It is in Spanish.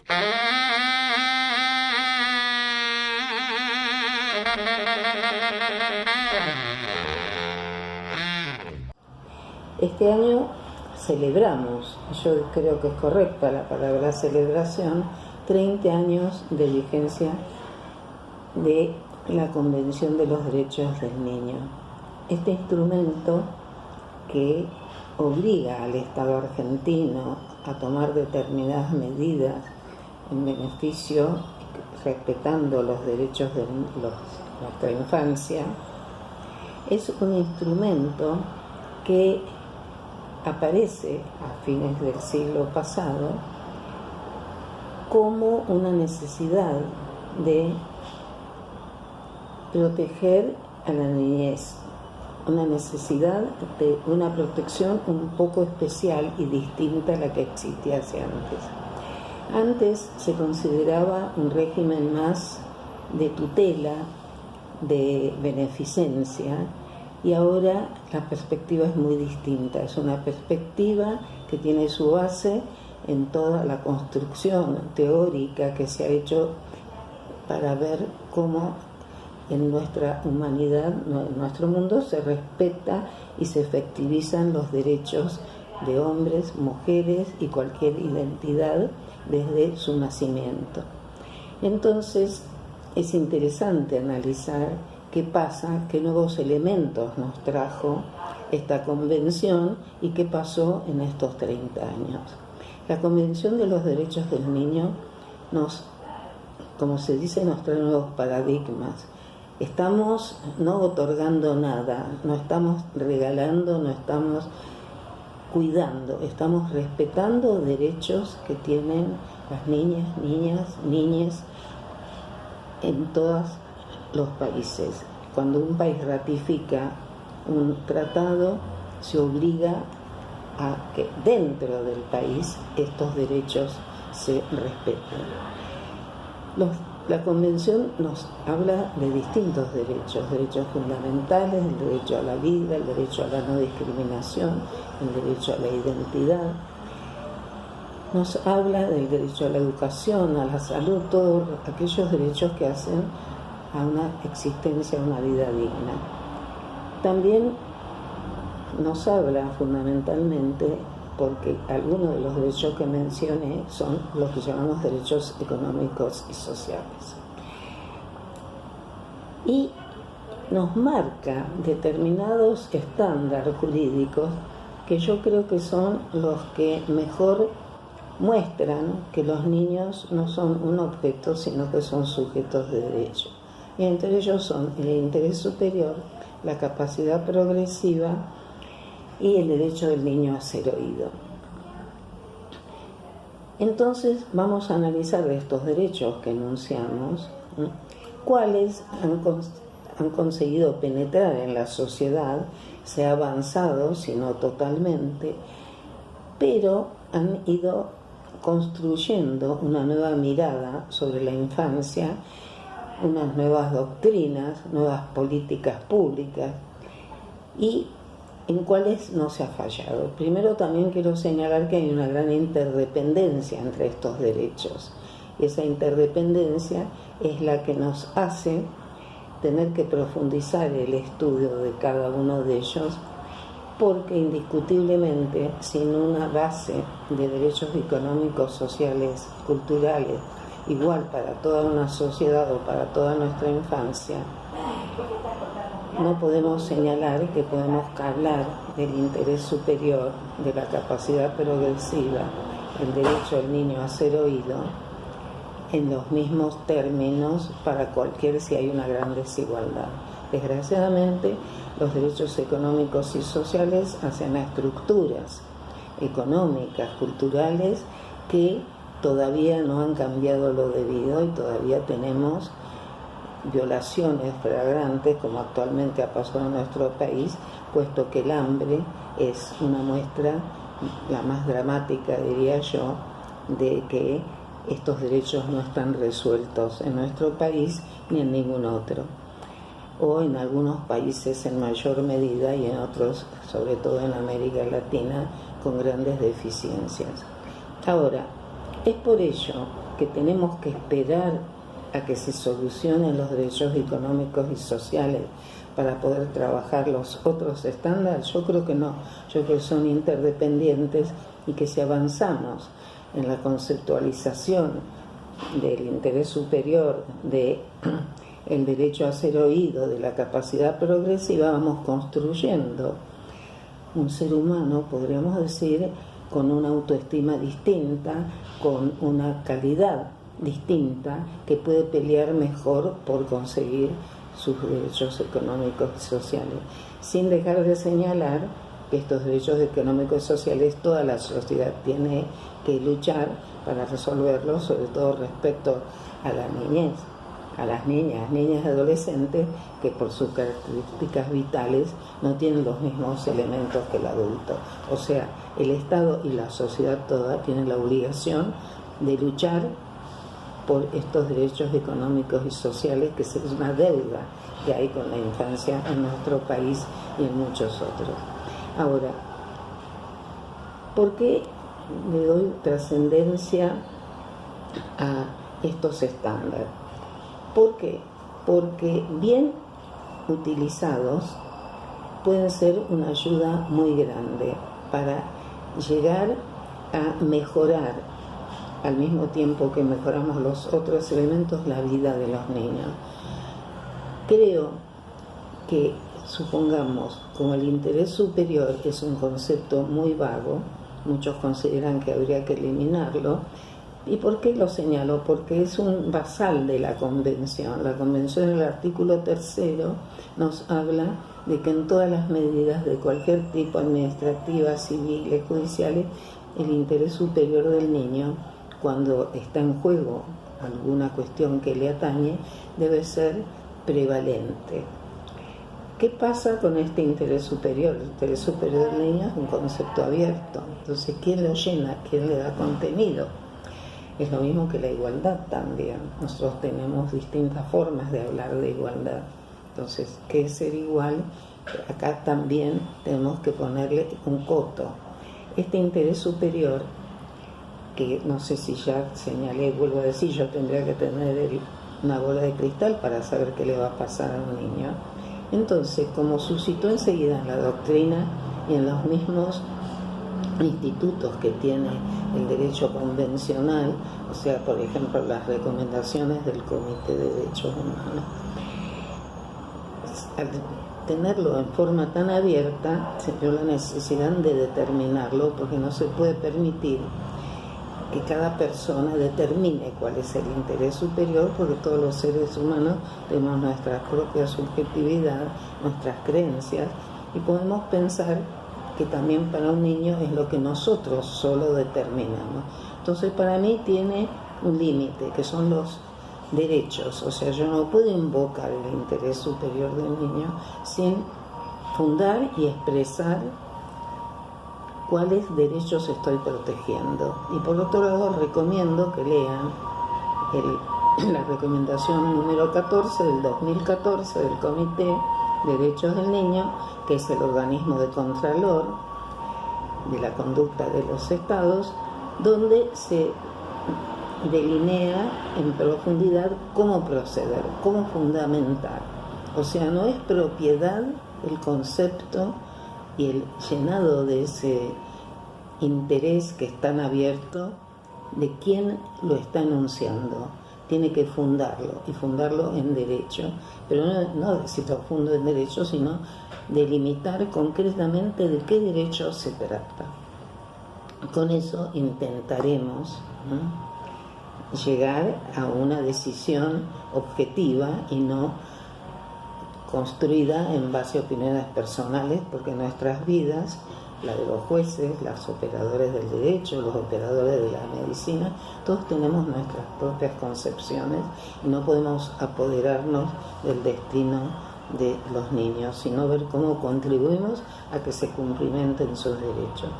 Este año celebramos, yo creo que es correcta la palabra celebración, 30 años de vigencia de la Convención de los Derechos del Niño. Este instrumento que obliga al Estado argentino a tomar determinadas medidas en beneficio, respetando los derechos de nuestra infancia, es un instrumento que aparece a fines del siglo pasado como una necesidad de proteger a la niñez, una necesidad de una protección un poco especial y distinta a la que existía hace antes. Antes se consideraba un régimen más de tutela, de beneficencia, y ahora la perspectiva es muy distinta. Es una perspectiva que tiene su base en toda la construcción teórica que se ha hecho para ver cómo en nuestra humanidad, en nuestro mundo, se respeta y se efectivizan los derechos de hombres, mujeres y cualquier identidad desde su nacimiento. Entonces, es interesante analizar qué pasa, qué nuevos elementos nos trajo esta convención y qué pasó en estos 30 años. La Convención de los Derechos del Niño como se dice, nos trae nuevos paradigmas. Estamos no otorgando nada, no estamos regalando, no estamos cuidando, estamos respetando derechos que tienen las niñas, niñes en todos los países. Cuando un país ratifica un tratado, se obliga a que dentro del país estos derechos se respeten. La Convención nos habla de distintos derechos fundamentales, el derecho a la vida, el derecho a la no discriminación, el derecho a la identidad. Nos habla del derecho a la educación, a la salud, todos aquellos derechos que hacen a una existencia, a una vida digna. También nos habla fundamentalmente, porque algunos de los derechos que mencioné son los que llamamos derechos económicos y sociales. Y nos marca determinados estándares jurídicos que yo creo que son los que mejor muestran que los niños no son un objeto, sino que son sujetos de derecho. Y entre ellos son el interés superior, la capacidad progresiva y el derecho del niño a ser oído. Entonces vamos a analizar de estos derechos que enunciamos, cuáles han conseguido penetrar en la sociedad, se ha avanzado, si no totalmente, pero han ido construyendo una nueva mirada sobre la infancia, unas nuevas doctrinas, nuevas políticas públicas, y en cuáles no se ha fallado. Primero también quiero señalar que hay una gran interdependencia entre estos derechos. Esa interdependencia es la que nos hace tener que profundizar el estudio de cada uno de ellos, porque indiscutiblemente sin una base de derechos económicos, sociales, culturales, igual para toda una sociedad o para toda nuestra infancia, no podemos señalar que podemos hablar del interés superior, de la capacidad progresiva, el derecho del niño a ser oído, en los mismos términos para cualquier si hay una gran desigualdad. Desgraciadamente, los derechos económicos y sociales hacen a estructuras económicas, culturales, que todavía no han cambiado lo debido y todavía tenemos violaciones flagrantes, como actualmente ha pasado en nuestro país, puesto que el hambre es una muestra, la más dramática, diría yo, de que estos derechos no están resueltos en nuestro país ni en ningún otro, o en algunos países en mayor medida y en otros, sobre todo en América Latina, con grandes deficiencias. Ahora, es por ello que tenemos que esperar a que se solucionen los derechos económicos y sociales para poder trabajar los otros estándares? Yo creo que no, yo creo que son interdependientes y que si avanzamos en la conceptualización del interés superior, de el derecho a ser oído, de la capacidad progresiva, vamos construyendo un ser humano, podríamos decir, con una autoestima distinta, con una calidad distinta, que puede pelear mejor por conseguir sus derechos económicos y sociales, sin dejar de señalar que estos derechos económicos y sociales toda la sociedad tiene que luchar para resolverlos, sobre todo respecto a la niñez, a las niñas y adolescentes, que por sus características vitales no tienen los mismos elementos que el adulto. O sea, el Estado y la sociedad toda tienen la obligación de luchar por estos derechos económicos y sociales, que es una deuda que hay con la infancia en nuestro país y en muchos otros. Ahora, ¿por qué le doy trascendencia a estos estándares? ¿Por qué? Porque bien utilizados pueden ser una ayuda muy grande para llegar a mejorar, al mismo tiempo que mejoramos los otros elementos, la vida de los niños. Creo que, supongamos, como el interés superior es un concepto muy vago, muchos consideran que habría que eliminarlo. ¿Y por qué lo señalo? Porque es un basal de la Convención. La Convención, en el artículo 3, nos habla de que en todas las medidas de cualquier tipo, administrativas, civiles, judiciales, el interés superior del niño, cuando está en juego alguna cuestión que le atañe, debe ser prevalente. ¿Qué pasa con este interés superior? El interés superior del niño es un concepto abierto. Entonces, ¿quién lo llena? ¿Quién le da contenido? Es lo mismo que la igualdad también. Nosotros tenemos distintas formas de hablar de igualdad. Entonces, ¿qué es ser igual? Acá también tenemos que ponerle un coto. Este interés superior, que no sé si ya señalé, vuelvo a decir, yo tendría que tener una bola de cristal para saber qué le va a pasar a un niño. Entonces, como suscitó enseguida en la doctrina y en los mismos institutos que tiene el derecho convencional, o sea, por ejemplo, las recomendaciones del Comité de Derechos Humanos, al tenerlo en forma tan abierta, se vio la necesidad de determinarlo, porque no se puede permitir que cada persona determine cuál es el interés superior, porque todos los seres humanos tenemos nuestra propia subjetividad, nuestras creencias, y podemos pensar que también para un niño es lo que nosotros solo determinamos. Entonces, para mí tiene un límite, que son los derechos. O sea, yo no puedo invocar el interés superior del niño sin fundar y expresar cuáles derechos estoy protegiendo. Y por otro lado, recomiendo que lean la recomendación número 14 del 2014 del Comité de Derechos del Niño, que es el organismo de contralor de la conducta de los estados, donde se delinea en profundidad cómo proceder, cómo fundamentar. O sea, no es propiedad el concepto y el llenado de ese interés que es tan abierto de quién lo está enunciando. Tiene que fundarlo, y fundarlo en derecho, pero no decir lo fundo en derecho, sino delimitar concretamente de qué derecho se trata. Con eso intentaremos llegar a una decisión objetiva y no construida en base a opiniones personales, porque nuestras vidas, la de los jueces, los operadores del derecho, los operadores de la medicina, todos tenemos nuestras propias concepciones y no podemos apoderarnos del destino de los niños, sino ver cómo contribuimos a que se cumplimenten sus derechos.